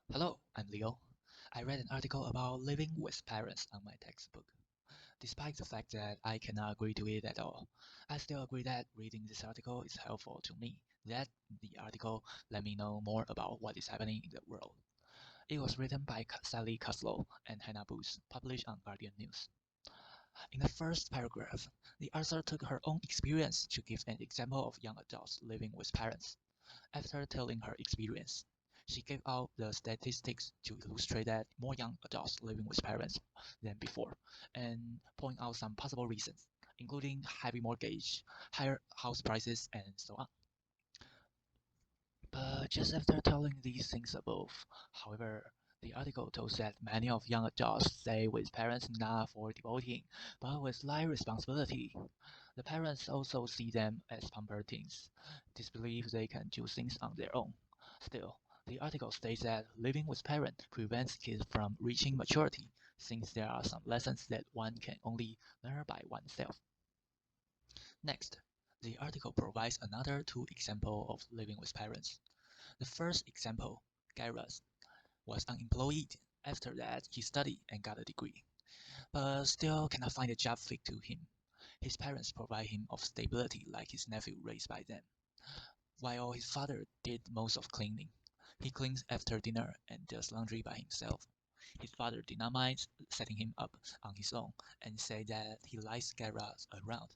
Hello, I'm Leo. I read an article about living with parents on my textbook. Despite the fact that I cannot agree to it at all, I still agree that reading this article is helpful to me. That the article let me know more about what is happening in the world. It was written by Sally Cuslow and Hannah Booth, published on Guardian News. In the first paragraph, the author took her own experience to give an example of young adults living with parents. After telling her experience, she gave out the statistics to illustrate that more young adults living with parents than before, and point out some possible reasons, including heavy mortgage, higher house prices, and so on. But just after telling these things above, however, the article tells that many of young adults stay with parents not for devoting, but with life responsibility. The parents also see them as pampered teens, disbelieve they can do things on their own. Still, the article states that living with parents prevents kids from reaching maturity, since there are some lessons that one can only learn by oneself. Next, the article provides another two examples of living with parents. The first example, Garrus, was unemployed. After that, he studied and got a degree, but still cannot find a job fit to him. His parents provide him of stability like his nephew raised by them, while his father did most of cleaning. He cleans after dinner and does laundry by himself. His father did not mind setting him up on his own and said that he likes Garrus around.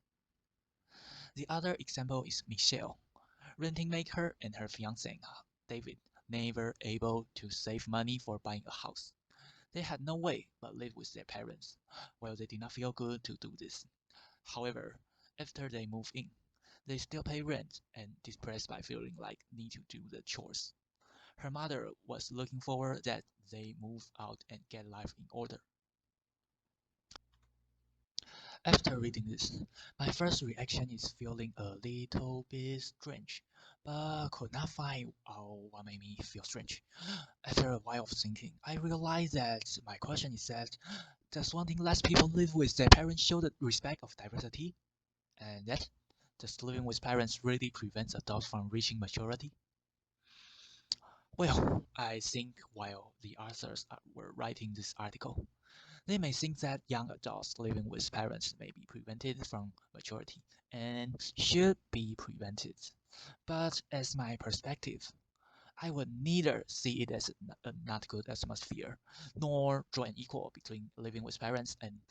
The other example is Michelle, renting maker and her fiance, David, never able to save money for buying a house. They had no way but live with their parents, while they did not feel good to do this. However, after they move in, they still pay rent and depressed by feeling like need to do the chores. Her mother was looking forward that they move out and get life in order. After reading this, my first reaction is feeling a little bit strange, but could not find out what made me feel strange. After a while of thinking, I realized that my question is that does wanting less people live with their parents show the respect of diversity? And that does living with parents really prevent adults from reaching maturity? Well, I think while the authors were writing this article, they may think that young adults living with parents may be prevented from maturity and should be prevented. But as my perspective, I would neither see it as a not good atmosphere, nor draw an equal between living with parents and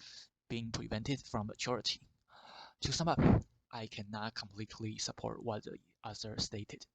being prevented from maturity. To sum up, I cannot completely support what the author stated.